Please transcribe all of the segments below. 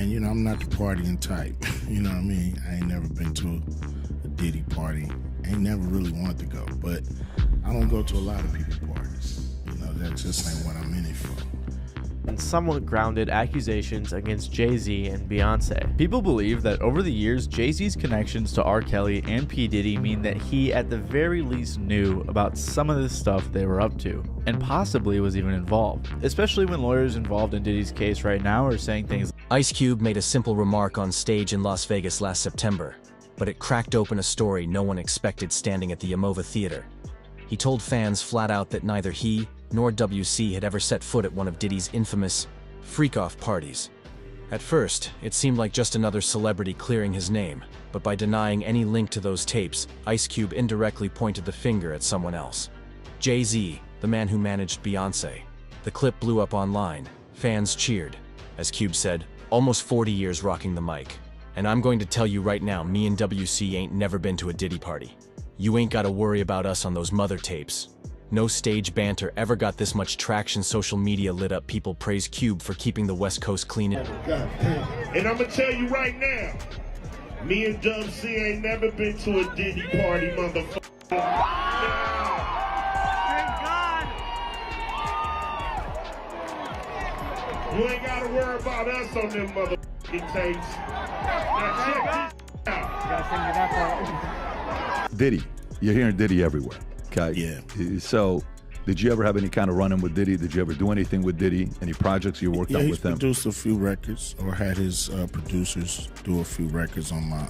And, you know, I'm not the partying type. You know what I mean? I ain't never been to a Diddy party. I ain't never really wanted to go. But I don't go to a lot of people's parties. You know, that just ain't what I'm in it for. And somewhat grounded accusations against Jay-Z and Beyonce. People believe that over the years, Jay-Z's connections to R. Kelly and P. Diddy mean that he at the very least knew about some of the stuff they were up to, and possibly was even involved. Especially when lawyers involved in Diddy's case right now are saying things. Ice Cube made a simple remark on stage in Las Vegas last September, but it cracked open a story no one expected standing at the Amova Theater. He told fans flat out that neither he nor WC had ever set foot at one of Diddy's infamous freak-off parties. At first, it seemed like just another celebrity clearing his name, but by denying any link to those tapes, Ice Cube indirectly pointed the finger at someone else. Jay-Z, the man who managed Beyonce. The clip blew up online. Fans cheered. As Cube said, almost 40 years rocking the mic. And I'm going to tell you right now, me and WC ain't never been to a Diddy party. You ain't gotta worry about us on those mother tapes. No stage banter ever got this much traction. Social media lit up. People praise Cube for keeping the West Coast clean. And I'm gonna tell you right now, me and Dub C ain't never been to a Diddy party, motherfucker. Thank God. You ain't gotta worry about us on them motherfucking tapes. Now check this out. Gotta sing to that part. Diddy, you're hearing Diddy everywhere. Okay. Yeah. So, did you ever have any kind of run-in with Diddy? Did you ever do anything with Diddy? Any projects you worked on with him? He produced a few records, or had his producers do a few records on my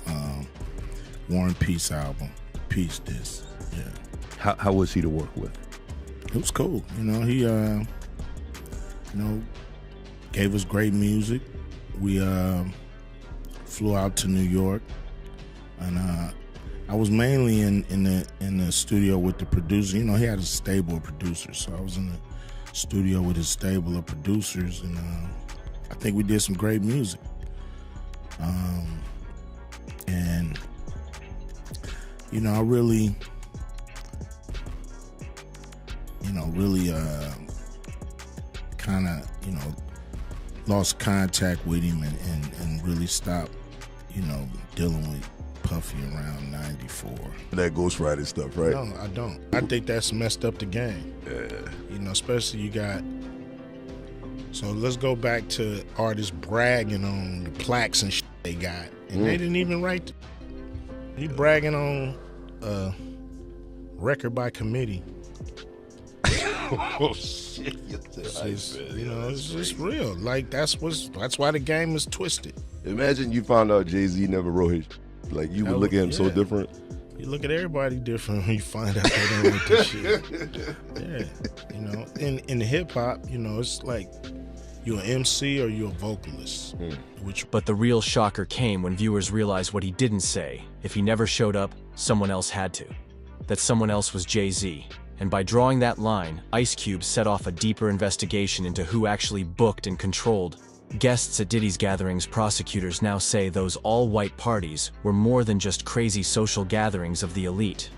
War and Peace album. Peace This. Yeah. How was he to work with? It was cool. You know, he gave us great music. We flew out to New York, and I was mainly in the studio with the producer. You know, he had a stable of producers, so I was in the studio with his stable of producers, and I think we did some great music. And you know, I really kind of lost contact with him and really stopped dealing with Puffy around 94. That ghostwriting stuff, right? No, I don't. I think that's messed up the game. Yeah. Especially you got. So let's go back to artists bragging on the plaques and shit they got, and they didn't even write. He bragging on a record by committee. Oh shit! It's just real. Like that's why the game is twisted. Imagine you found out Jay-Z never wrote his. Like you would look at him so different. You look at everybody different when you find out they don't write this shit. Yeah, in hip hop, it's like you're an MC or you're a vocalist. But the real shocker came when viewers realized what he didn't say. If he never showed up, someone else had to. That someone else was Jay-Z. And by drawing that line, Ice Cube set off a deeper investigation into who actually booked and controlled guests at Diddy's gatherings. Prosecutors now say those all-white parties were more than just crazy social gatherings of the elite.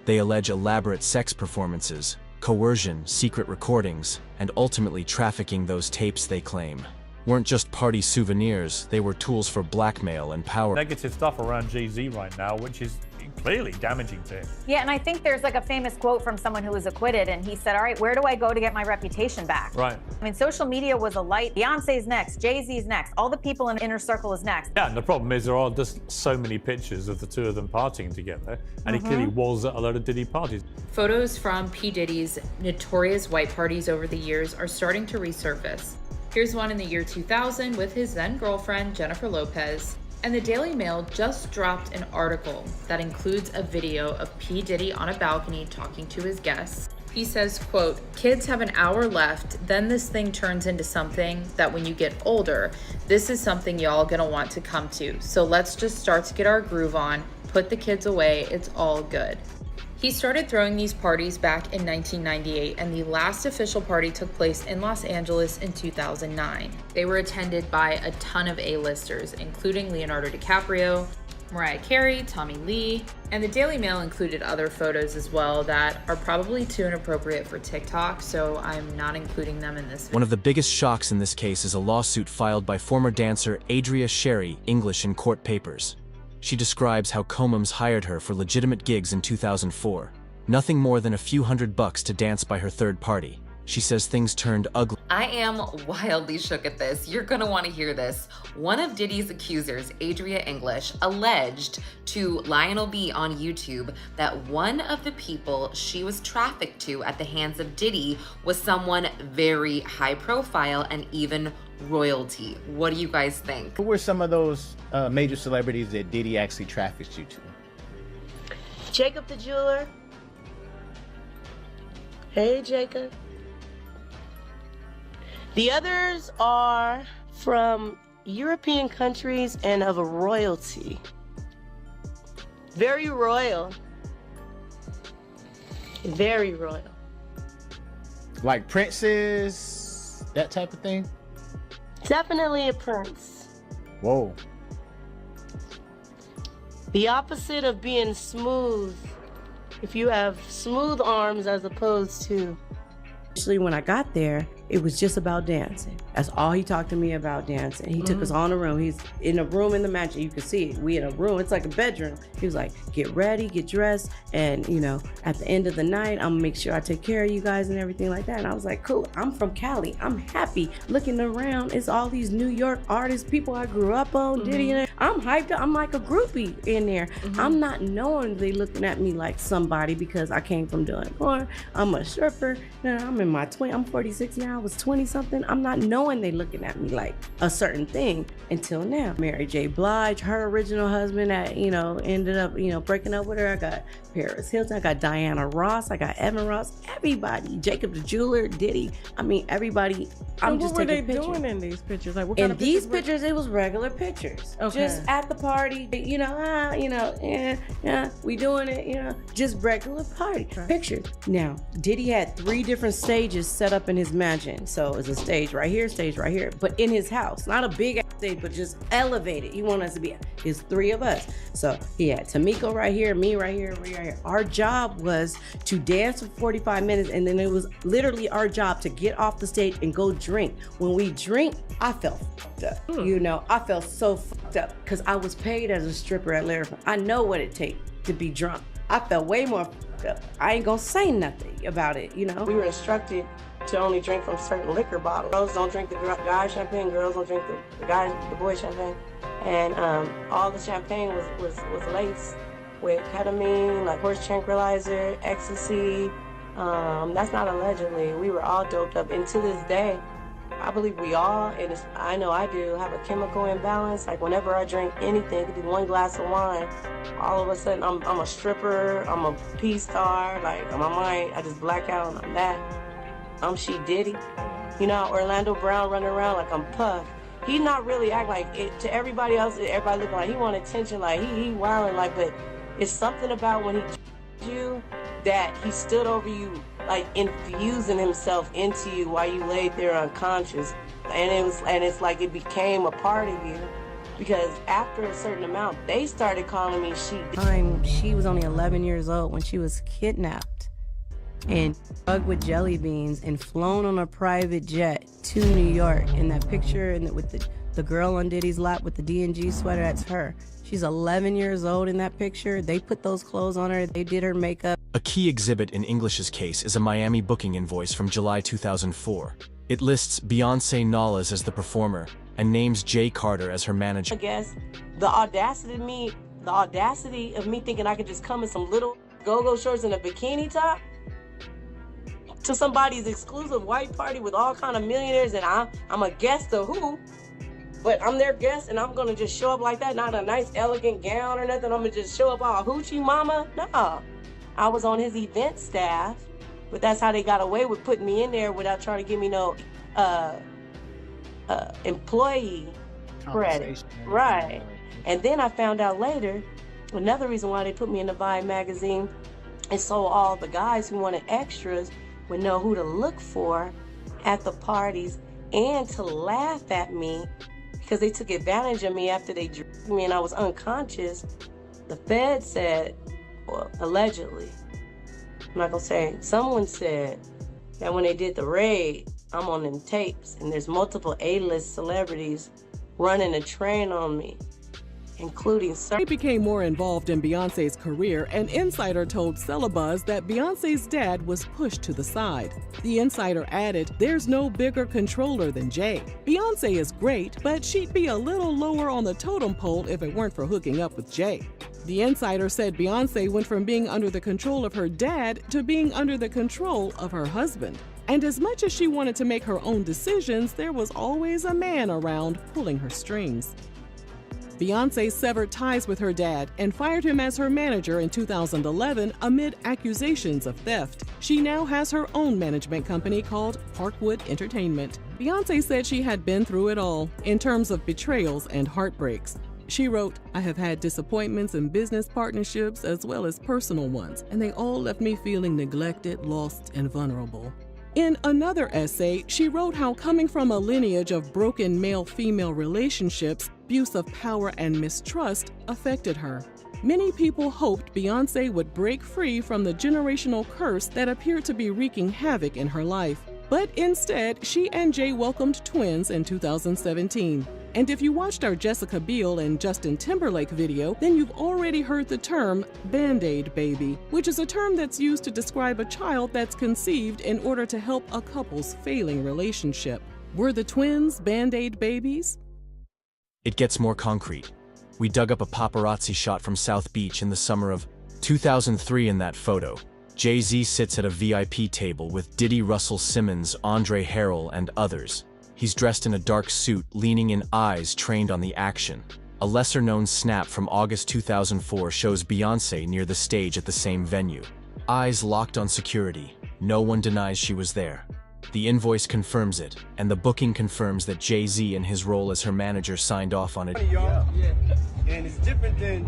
They allege elaborate sex performances, coercion, secret recordings, and ultimately trafficking. Those tapes, they claim, weren't just party souvenirs, they were tools for blackmail and power. Negative stuff around Jay-Z right now, which is clearly damaging to him. Yeah, and I think there's like a famous quote from someone who was acquitted, and he said, all right, where do I go to get my reputation back? Right. I mean, social media was a light. Beyonce's next, Jay-Z's next, all the people in the inner circle is next. Yeah, and the problem is there are just so many pictures of the two of them partying together, and he clearly was at a lot of Diddy parties. Photos from P. Diddy's notorious white parties over the years are starting to resurface. Here's one in the year 2000 with his then girlfriend, Jennifer Lopez. And the Daily Mail just dropped an article that includes a video of P. Diddy on a balcony talking to his guests. He says, quote, "Kids have an hour left, then this thing turns into something that when you get older, this is something y'all gonna want to come to. So let's just start to get our groove on, put the kids away, it's all good." He started throwing these parties back in 1998, and the last official party took place in Los Angeles in 2009. They were attended by a ton of A-listers, including Leonardo DiCaprio, Mariah Carey, Tommy Lee, and the Daily Mail included other photos as well that are probably too inappropriate for TikTok, so I'm not including them in this video. One of the biggest shocks in this case is a lawsuit filed by former dancer Adria Sherry, English in court papers. She describes how Combs hired her for legitimate gigs in 2004. Nothing more than a few $100 to dance by her third party. She says things turned ugly. I am wildly shook at this. You're gonna want to hear this. One of Diddy's accusers, Adria English, alleged to Lionel B on YouTube that one of the people she was trafficked to at the hands of Diddy was someone very high profile and even royalty. What do you guys think? Who were some of those major celebrities that Diddy actually trafficked you to? Jacob the jeweler. Hey, Jacob. The others are from European countries and of a royalty. Very royal. Very royal. Like princes, that type of thing? Definitely a prince. Whoa. The opposite of being smooth. If you have smooth arms as opposed to... Actually, when I got there, it was just about dancing. That's all he talked to me about, dancing. He took us all in a room. He's in a room in the mansion. You can see it. We in a room. It's like a bedroom. He was like, get ready, get dressed. And, you know, at the end of the night, I'm gonna make sure I take care of you guys and everything like that. And I was like, cool. I'm from Cali. I'm happy. Looking around, it's all these New York artists, people I grew up on, Diddy. And I'm hyped up. I'm like a groupie in there. I'm not knowingly looking at me like somebody because I came from doing porn. I'm a stripper. I'm in my 20s. I'm 46 now. I was 20 something. I'm not knowing they looking at me like a certain thing until now. Mary J. Blige, her original husband that, you know, ended up, you know, breaking up with her. I got Paris Hilton. I got Diana Ross. I got Evan Ross. Everybody. Jacob the jeweler, Diddy. I mean, everybody. I'm just taking pictures. What were they doing in these pictures? Like, what kind in of these pictures, it was regular pictures. Okay. Just at the party, you know, we doing it, you know, just regular party pictures. Now, Diddy had 3 different stages set up in his mansion. So it's a stage right here, but in his house, not a big stage, but just elevated. He wanted us to be, it's 3 of us. So he had Tamiko right here, me right here, me right here. Our job was to dance for 45 minutes, and then it was literally our job to get off the stage and go drink. When we drink, I felt fucked up. You know, I felt so fucked up because I was paid as a stripper at Larry. I know what it takes to be drunk. I felt way more fucked up. I ain't gonna say nothing about it, you know? We were instructed to only drink from certain liquor bottles. Girls don't drink the guy champagne, girls don't drink the boy champagne. And all the champagne was laced with ketamine, like horse tranquilizer, ecstasy. That's not allegedly. We were all doped up. And to this day, I believe we all, and I know I do, have a chemical imbalance. Like whenever I drink anything, it could be 1 glass of wine, all of a sudden I'm a stripper, I'm a P-star, like my mind, I just black out and I'm that. I'm She Diddy. You know, Orlando Brown running around like I'm Puff. He's not really acting like it to everybody else. Everybody looking like he want attention, like he wilding, like, but it's something about when he you that he stood over you, like infusing himself into you while you laid there unconscious, and it's like it became a part of you. Because after a certain amount, they started calling me She Diddy. She was only 11 years old when she was kidnapped and drugged with jelly beans and flown on a private jet to New York. In that picture, and with the girl on Diddy's lap with the D&G sweater, that's her. She's 11 years old in that picture. They put those clothes on her. They did her makeup. A key exhibit in English's case is a Miami booking invoice from July 2004. It lists Beyonce Knowles as the performer and names Jay Carter as her manager. I guess the audacity of me thinking I could just come in some little go-go shorts and a bikini top to somebody's exclusive white party with all kind of millionaires, and I'm a guest of who? But I'm their guest, and I'm gonna just show up like that, not a nice elegant gown or nothing. I'm gonna just show up all hoochie mama? No. I was on his event staff, but that's how they got away with putting me in there without trying to give me no employee credit. Right. And then I found out later, another reason why they put me in the Vibe magazine is so all the guys who wanted extras would know who to look for at the parties and to laugh at me because they took advantage of me after they drugged me and I was unconscious. The Fed said, well, allegedly, I'm not gonna say, someone said that when they did the raid, I'm on them tapes and there's multiple A-list celebrities running a train on me, including He became more involved in Beyonce's career. An insider told Celebuzz that Beyonce's dad was pushed to the side. The insider added, "There's no bigger controller than Jay. Beyonce is great, but she'd be a little lower on the totem pole if it weren't for hooking up with Jay." The insider said Beyonce went from being under the control of her dad to being under the control of her husband. And as much as she wanted to make her own decisions, there was always a man around pulling her strings. Beyonce severed ties with her dad and fired him as her manager in 2011 amid accusations of theft. She now has her own management company called Parkwood Entertainment. Beyonce said she had been through it all in terms of betrayals and heartbreaks. She wrote, "I have had disappointments in business partnerships as well as personal ones, and they all left me feeling neglected, lost, and vulnerable." In another essay, she wrote how coming from a lineage of broken male-female relationships, abuse of power and mistrust affected her. Many people hoped Beyonce would break free from the generational curse that appeared to be wreaking havoc in her life. But instead, she and Jay welcomed twins in 2017. And if you watched our Jessica Biel and Justin Timberlake video, then you've already heard the term Band-Aid baby, which is a term that's used to describe a child that's conceived in order to help a couple's failing relationship. Were the twins Band-Aid babies? It gets more concrete. We dug up a paparazzi shot from South Beach in the summer of 2003. In that photo, Jay-Z sits at a VIP table with Diddy, Russell Simmons, Andre Harrell, and others. He's dressed in a dark suit, leaning in, eyes trained on the action. A lesser-known snap from August 2004 shows Beyonce near the stage at the same venue. Eyes locked on security. No one denies she was there. The invoice confirms it, and the booking confirms that Jay-Z in his role as her manager signed off on it. And it's different than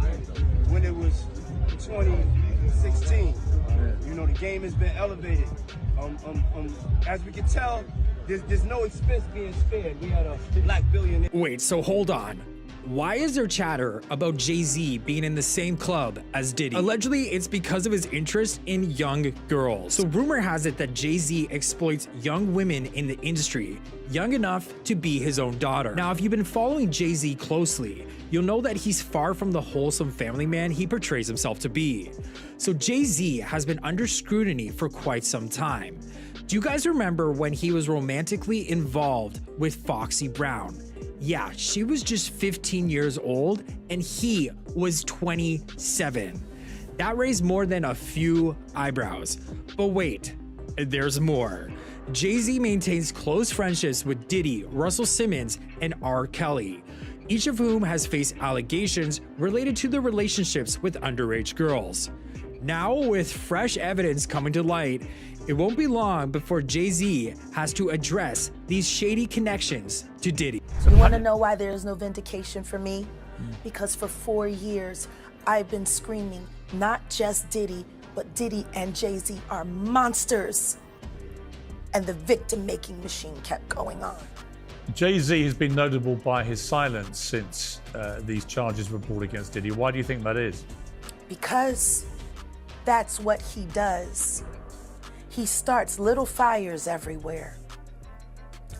when it was 2016. You know, the game has been elevated. As we can tell, there's no expense being spared. We had a black billionaire. Wait, so hold on. Why is there chatter about Jay-Z being in the same club as Diddy? Allegedly, it's because of his interest in young girls. So rumor has it that Jay-Z exploits young women in the industry, young enough to be his own daughter. Now, if you've been following Jay-Z closely, you'll know that he's far from the wholesome family man he portrays himself to be. So Jay-Z has been under scrutiny for quite some time. Do you guys remember when he was romantically involved with Foxy Brown? Yeah, she was just 15 years old and he was 27. That raised more than a few eyebrows. But wait, there's more. Jay-Z maintains close friendships with Diddy, Russell Simmons, and R. Kelly, each of whom has faced allegations related to the relationships with underage girls. Now, with fresh evidence coming to light, it won't be long before Jay-Z has to address these shady connections to Diddy. You want to know why there is no vindication for me? Because for 4 years, I've been screaming, not just Diddy, but Diddy and Jay-Z are monsters. And the victim-making machine kept going on. Jay-Z has been notable by his silence since these charges were brought against Diddy. Why do you think that is? Because that's what he does. He starts little fires everywhere,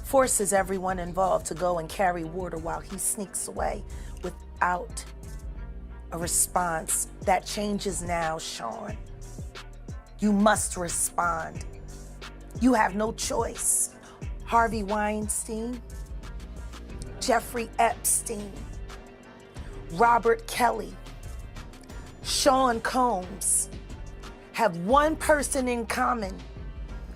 forces everyone involved to go and carry water while he sneaks away without a response. That changes now, Sean. You must respond. You have no choice. Harvey Weinstein, Jeffrey Epstein, Robert Kelly, Sean Combs have one person in common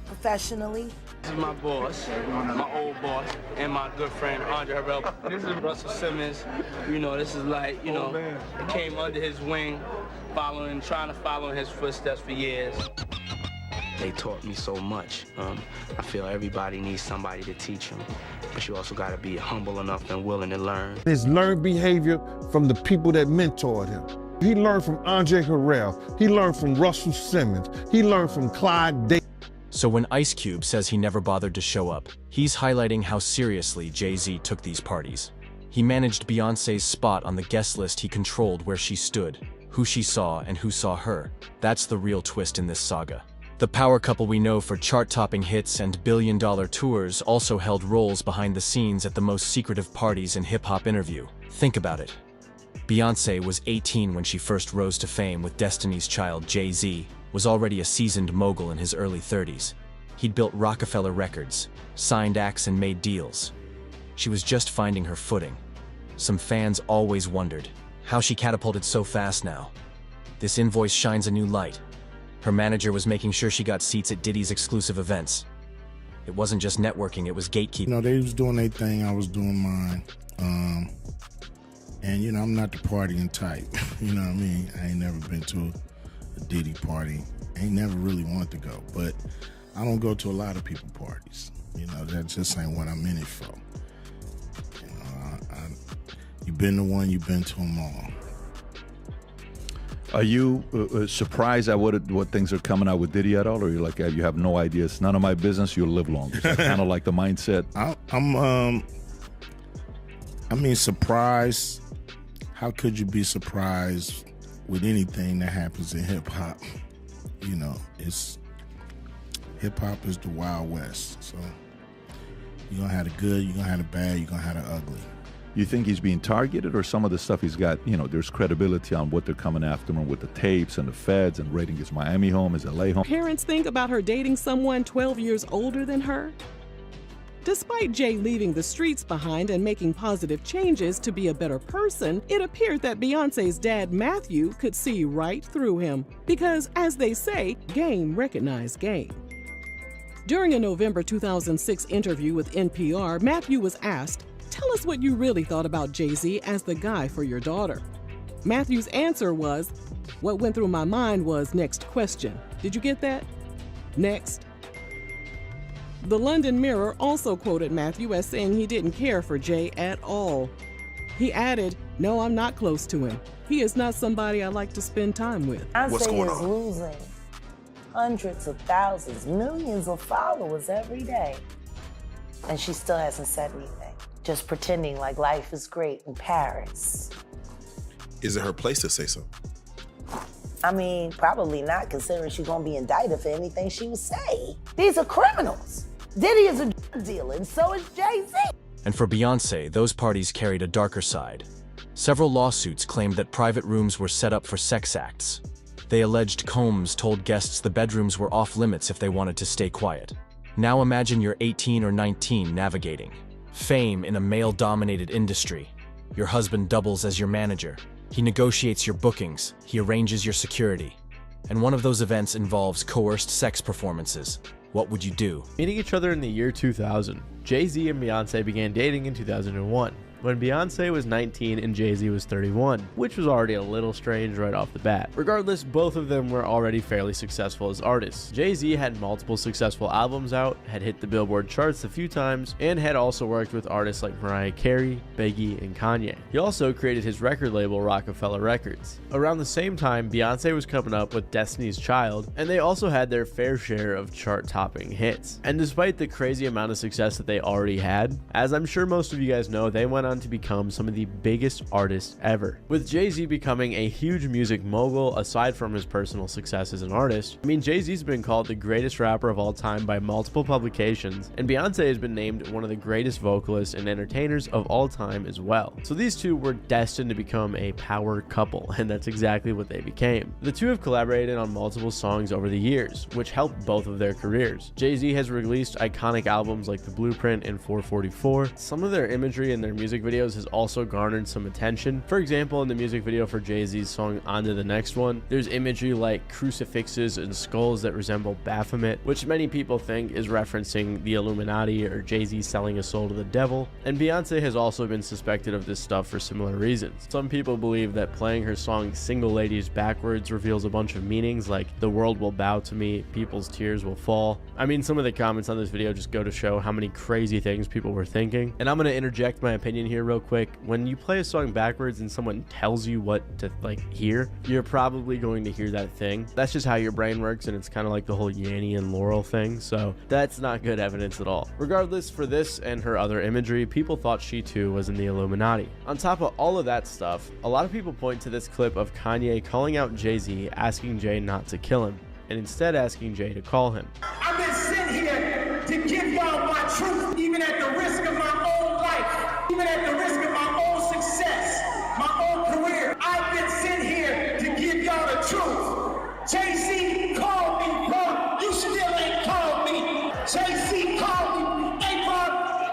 professionally. This is my boss, my old boss, and my good friend Andre Harrell. This is Russell Simmons. You know, this is like, you know, it came under his wing, trying to follow in his footsteps for years. They taught me so much. I feel everybody needs somebody to teach them, but you also got to be humble enough and willing to learn. His learned behavior from the people that mentored him. He learned from Andre Harrell. He learned from Russell Simmons. He learned from Clyde Davis. So when Ice Cube says he never bothered to show up, he's highlighting how seriously Jay-Z took these parties. He managed Beyoncé's spot on the guest list. He controlled where she stood, who she saw, and who saw her. That's the real twist in this saga. The power couple we know for chart-topping hits and billion-dollar tours also held roles behind the scenes at the most secretive parties in hip-hop interview. Think about it. Beyoncé was 18 when she first rose to fame with Destiny's Child. Jay-Z was already a seasoned mogul in his early 30s. He'd built Rockefeller Records, signed acts and made deals. She was just finding her footing. Some fans always wondered how she catapulted so fast now. This invoice shines a new light. Her manager was making sure she got seats at Diddy's exclusive events. It wasn't just networking, it was gatekeeping. You know, they was doing their thing, I was doing mine. And, you know, I'm not the partying type. You know what I mean? I ain't never been to a Diddy party. I ain't never really wanted to go. But I don't go to a lot of people parties. You know, that just ain't what I'm in it for. You know, you've been to one, you've been to them all. Are you surprised at what things are coming out with Diddy at all, or you're like, you have no idea? It's none of my business. You'll live long. Kind of like the mindset. I mean, surprised. How could you be surprised with anything that happens in hip hop? You know, hip hop is the Wild West. So you're gonna have the good, you're gonna have the bad, you're gonna have the ugly. You think he's being targeted, or some of the stuff he's got, you know, there's credibility on what they're coming after him with the tapes and the feds and raiding his Miami home, his LA home? Parents think about her dating someone 12 years older than her? Despite Jay leaving the streets behind and making positive changes to be a better person, it appeared that Beyoncé's dad, Matthew, could see right through him. Because, as they say, game recognized game. During a November 2006 interview with NPR, Matthew was asked, "Tell us what you really thought about Jay-Z as the guy for your daughter." Matthew's answer was, "What went through my mind was next question." Did you get that? Next. The London Mirror also quoted Matthew as saying he didn't care for Jay at all. He added, "No, I'm not close to him. He is not somebody I like to spend time with." What's going on? Losing hundreds of thousands, millions of followers every day. And she still hasn't said anything. Just pretending like life is great in Paris. Is it her place to say so? I mean, probably not, considering she's gonna be indicted for anything she would say. These are criminals. Diddy is a drug dealer, and so is Jay-Z. And for Beyoncé, those parties carried a darker side. Several lawsuits claimed that private rooms were set up for sex acts. They alleged Combs told guests the bedrooms were off limits if they wanted to stay quiet. Now imagine you're 18 or 19 navigating fame in a male-dominated industry. Your husband doubles as your manager. He negotiates your bookings, he arranges your security. And one of those events involves coerced sex performances. What would you do? Meeting each other in the year 2000, Jay-Z and Beyoncé began dating in 2001. When Beyoncé was 19 and Jay-Z was 31, which was already a little strange right off the bat. Regardless, both of them were already fairly successful as artists. Jay-Z had multiple successful albums out, had hit the Billboard charts a few times, and had also worked with artists like Mariah Carey, Biggie, and Kanye. He also created his record label Rockefeller Records. Around the same time, Beyoncé was coming up with Destiny's Child, and they also had their fair share of chart-topping hits. And despite the crazy amount of success that they already had, as I'm sure most of you guys know, they went on to become some of the biggest artists ever. With Jay-Z becoming a huge music mogul aside from his personal success as an artist, I mean, Jay-Z's been called the greatest rapper of all time by multiple publications, and Beyoncé has been named one of the greatest vocalists and entertainers of all time as well. So these two were destined to become a power couple, and that's exactly what they became. The two have collaborated on multiple songs over the years, which helped both of their careers. Jay-Z has released iconic albums like The Blueprint and 444. Some of their imagery in their music videos has also garnered some attention. For example, in the music video for Jay-Z's song On to the Next One, there's imagery like crucifixes and skulls that resemble Baphomet, which many people think is referencing the Illuminati or Jay-Z selling his soul to the devil. And Beyoncé has also been suspected of this stuff for similar reasons. Some people believe that playing her song Single Ladies backwards reveals a bunch of meanings like the world will bow to me, people's tears will fall. I mean, some of the comments on this video just go to show how many crazy things people were thinking. And I'm going to interject my opinion opinion here real quick. When you play a song backwards and someone tells you what to hear, you're probably going to hear that thing. That's just how your brain works, and it's kind of like the whole Yanny and Laurel thing, so that's not good evidence at all. Regardless, for this and her other imagery, people thought she too was in the Illuminati. On top of all of that stuff, a lot of people point to this clip of Kanye calling out Jay-Z, asking Jay not to kill him, and instead asking Jay to call him. I've been sent here to give y'all my truth, even at the risk of my own life, even at the risk of my own success, my own career. I've been sent here to give y'all the truth. Jay-Z called me, bro. You still ain't called me. Jay-Z called me. Hey, bro,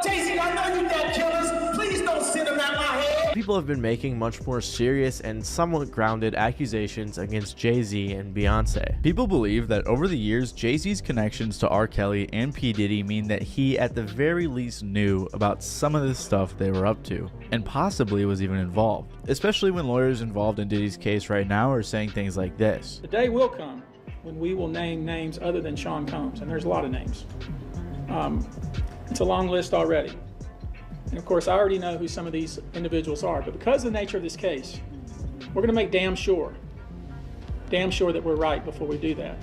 Jay-Z, I know you got killers. Please don't send them at my head. People have been making much more serious and somewhat grounded accusations against Jay-Z and Beyonce. People believe that over the years, Jay-Z's connections to R. Kelly and P. Diddy mean that he at the very least knew about some of the stuff they were up to, and possibly was even involved. Especially when lawyers involved in Diddy's case right now are saying things like this. The day will come when we will name names other than Sean Combs, and there's a lot of names. It's a long list already. And of course, I already know who some of these individuals are, but because of the nature of this case, we're going to make damn sure that we're right before we do that.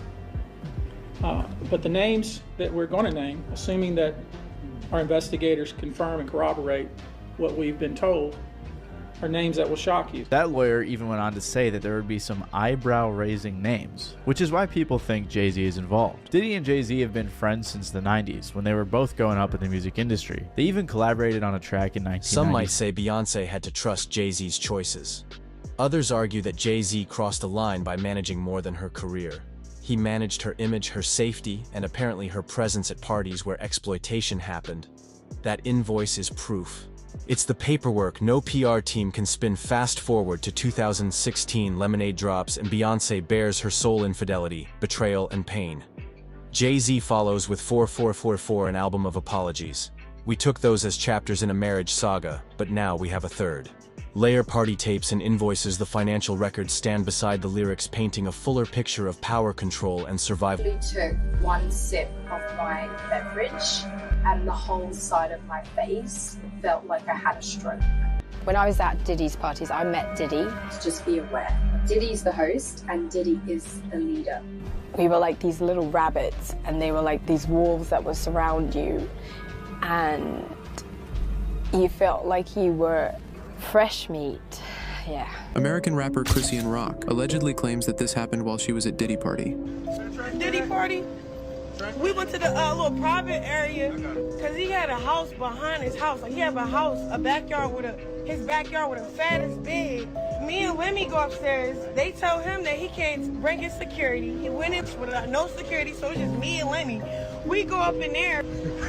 But the names that we're going to name, assuming that our investigators confirm and corroborate what we've been told, are names that will shock you. That lawyer even went on to say that there would be some eyebrow-raising names, which is why people think Jay-Z is involved. Diddy and Jay-Z have been friends since the 90s, when they were both going up in the music industry. They even collaborated on a track in 1990. Some might say Beyonce had to trust Jay-Z's choices. Others argue that Jay-Z crossed a line by managing more than her career. He managed her image, her safety, and apparently her presence at parties where exploitation happened. That invoice is proof. It's the paperwork no PR team can spin fast forward to 2016 Lemonade drops and Beyonce bears her sole infidelity, betrayal, and pain. Jay-Z follows with 4444, an album of apologies. We took those as chapters in a marriage saga, but now we have a third. Layer party tapes and invoices, the financial records stand beside the lyrics, painting a fuller picture of power control and survival. I took one sip of my beverage and the whole side of my face felt like I had a stroke. When I was at Diddy's parties, I met Diddy. Just be aware, Diddy's the host and Diddy is the leader. We were like these little rabbits and they were like these wolves that would surround you, and you felt like you were fresh meat. Yeah. American rapper Chrissy Rock allegedly claims that this happened while she was at Diddy party. Diddy party? We went to the little private area because he had a house behind his house. Like he had a backyard with his backyard with a fattest bed. Me and Lemmy go upstairs. They tell him that he can't bring his security. He went in with no security, so it's just me and Lemmy. We go up in there.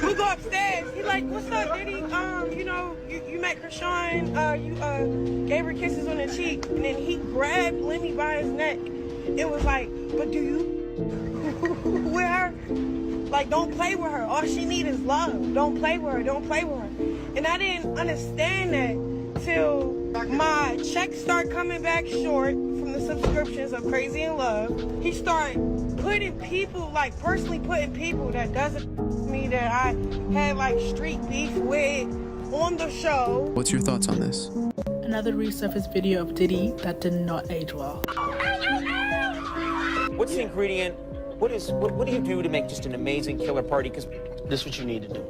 We go upstairs. He like, what's up, Diddy? You met Krishan. You gave her kisses on the cheek, and then he grabbed Lemmy by his neck. It was like, but do you with her? Like, don't play with her. All she needs is love. Don't play with her. Don't play with her. And I didn't understand that till my checks start coming back short from the subscriptions of Crazy in Love. He started putting people, like personally putting people that doesn't me that I had like street beef with on the show. What's your thoughts on this? Another resurfaced video of Diddy that did not age well. What's the ingredient? What do you do to make just an amazing killer party? Because this is what you need to do.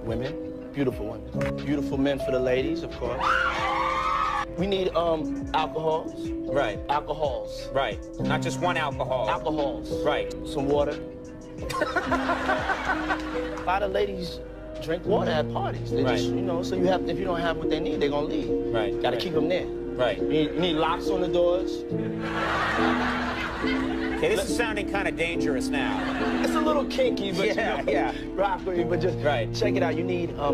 Women, beautiful women. Beautiful men for the ladies, of course. We need alcohols. Right. Alcohols. Right. Not just one alcohol. Alcohols. Right. Some water. A lot of ladies drink water at parties. They just, so you have, if you don't have what they need, they're gonna leave. Right. Gotta keep them there. Right. You need locks on the doors. Okay, this is sounding kind of dangerous now. It's a little kinky, but yeah. Rock with me, but just check it out. You need a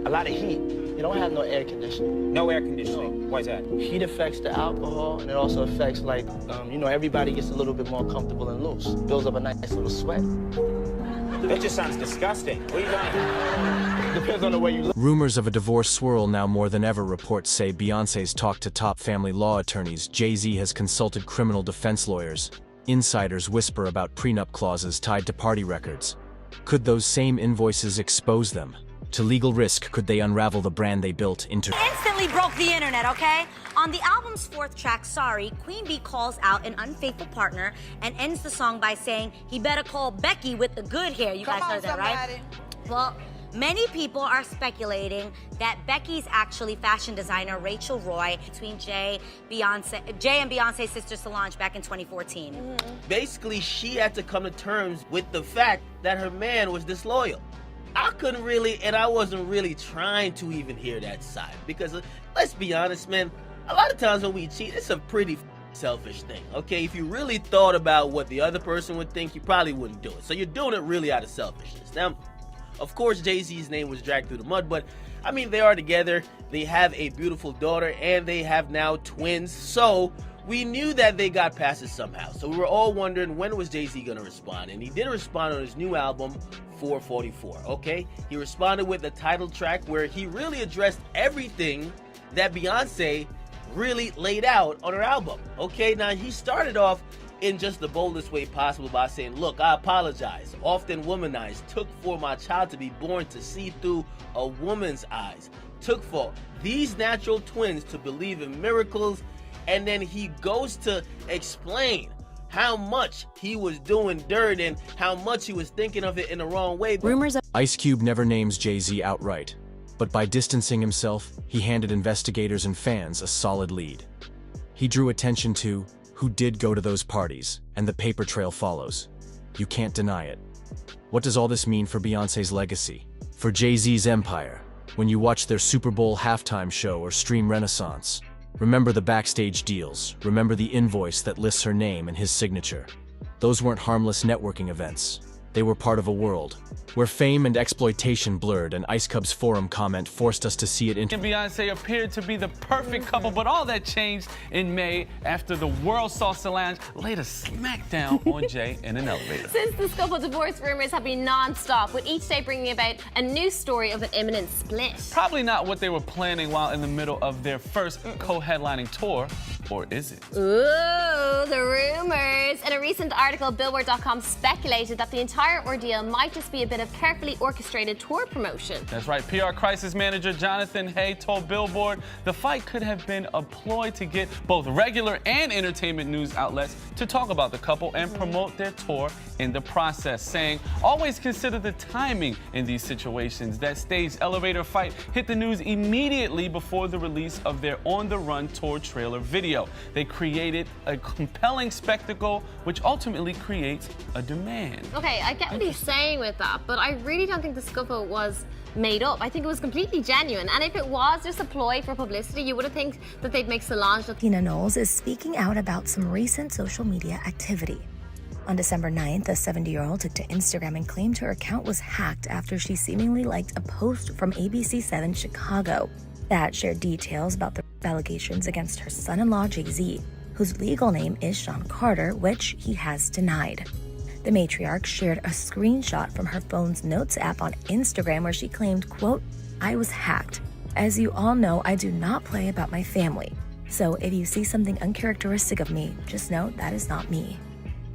lot of heat. You don't have no air conditioning. No air conditioning. Why is that? Heat affects the alcohol, and it also affects, like, everybody gets a little bit more comfortable and loose. Builds up a nice little sweat. That just sounds disgusting. What are you doing? Depends on the way you look. Rumors of a divorce swirl now more than ever. Reports say Beyonce's talked to top family law attorneys. Jay-Z has consulted criminal defense lawyers. Insiders whisper about prenup clauses tied to party records. Could those same invoices expose them? To legal risk could they unravel the brand they built into... Instantly broke the internet, okay? On the album's 4th track, Sorry, Queen Bee calls out an unfaithful partner and ends the song by saying, he better call Becky with the good hair. You guys heard that, right? Well, many people are speculating that Becky's actually fashion designer Rachel Roy between Jay and Beyonce's sister Solange back in 2014. Basically, she had to come to terms with the fact that her man was disloyal. I couldn't really, and I wasn't really trying to even hear that side, because let's be honest, man, a lot of times when we cheat, it's a pretty selfish thing, okay? If you really thought about what the other person would think, you probably wouldn't do it. So you're doing it really out of selfishness. Now, of course, Jay-Z's name was dragged through the mud, but I mean, they are together, they have a beautiful daughter, and they have now twins, so we knew that they got past it somehow. So we were all wondering, when was Jay-Z gonna respond? And he did respond on his new album, 444, okay? He responded with the title track where he really addressed everything that Beyonce really laid out on her album, okay? Now, he started off in just the boldest way possible by saying, look, I apologize, often womanized, took for my child to be born to see through a woman's eyes, took for these natural twins to believe in miracles, and then he goes to explain how much he was doing dirt and how much he was thinking of it in the wrong way. Rumors. Ice Cube never names Jay-Z outright, but by distancing himself, he handed investigators and fans a solid lead. He drew attention to who did go to those parties, and the paper trail follows. You can't deny it. What does all this mean for Beyonce's legacy? For Jay-Z's empire? When you watch their Super Bowl halftime show or stream Renaissance, remember the backstage deals, remember the invoice that lists her name and his signature. Those weren't harmless networking events. They were part of a world where fame and exploitation blurred, and Ice Cub's forum comment forced us to see it in. And Beyonce appeared to be the perfect couple, but all that changed in May after the world saw Solange laid a smackdown on Jay in an elevator. Since the scuffle, divorce rumors have been non-stop, with each day bringing about a new story of an imminent split. Probably not what they were planning while in the middle of their first co-headlining tour, or is it? Ooh, the rumors. In a recent article, Billboard.com speculated that the entire ordeal might just be a bit of carefully orchestrated tour promotion. That's right. PR crisis manager Jonathan Hay told Billboard the fight could have been a ploy to get both regular and entertainment news outlets to talk about the couple and promote their tour in the process, saying, always consider the timing in these situations. That staged elevator fight hit the news immediately before the release of their On the Run tour trailer video. They created a compelling spectacle, which ultimately creates a demand. Okay, I get what he's saying with that, but I really don't think the scuffle was made up. I think it was completely genuine, and if it was just a ploy for publicity, you would have think that they'd make Solange look... Tina Knowles is speaking out about some recent social media activity. On December 9th, a 70-year-old took to Instagram and claimed her account was hacked after she seemingly liked a post from ABC7 Chicago that shared details about the allegations against her son-in-law Jay-Z, whose legal name is Sean Carter, which he has denied. The matriarch shared a screenshot from her phone's notes app on Instagram where she claimed, quote, I was hacked. As you all know, I do not play about my family. So if you see something uncharacteristic of me, just know that is not me.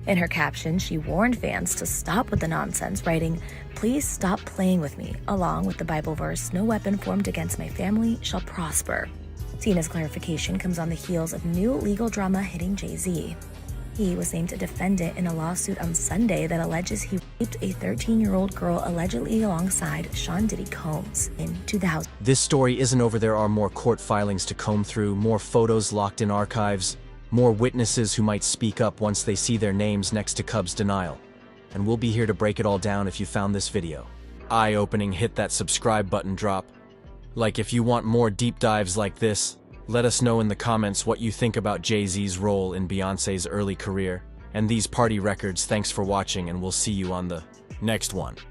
In her caption, she warned fans to stop with the nonsense, writing, please stop playing with me, along with the Bible verse, no weapon formed against my family shall prosper. Tina's clarification comes on the heels of new legal drama hitting Jay-Z. He was named a defendant in a lawsuit on Sunday that alleges he raped a 13-year-old girl allegedly alongside Sean Diddy Combs in 2000. This story isn't over. There are more court filings to comb through, more photos locked in archives, more witnesses who might speak up once they see their names next to Cub's denial. And we'll be here to break it all down. If you found this video eye-opening, hit that subscribe button, drop. Like, if you want more deep dives like this, let us know in the comments what you think about Jay-Z's role in Beyonce's early career and these party records. Thanks for watching, and we'll see you on the next one.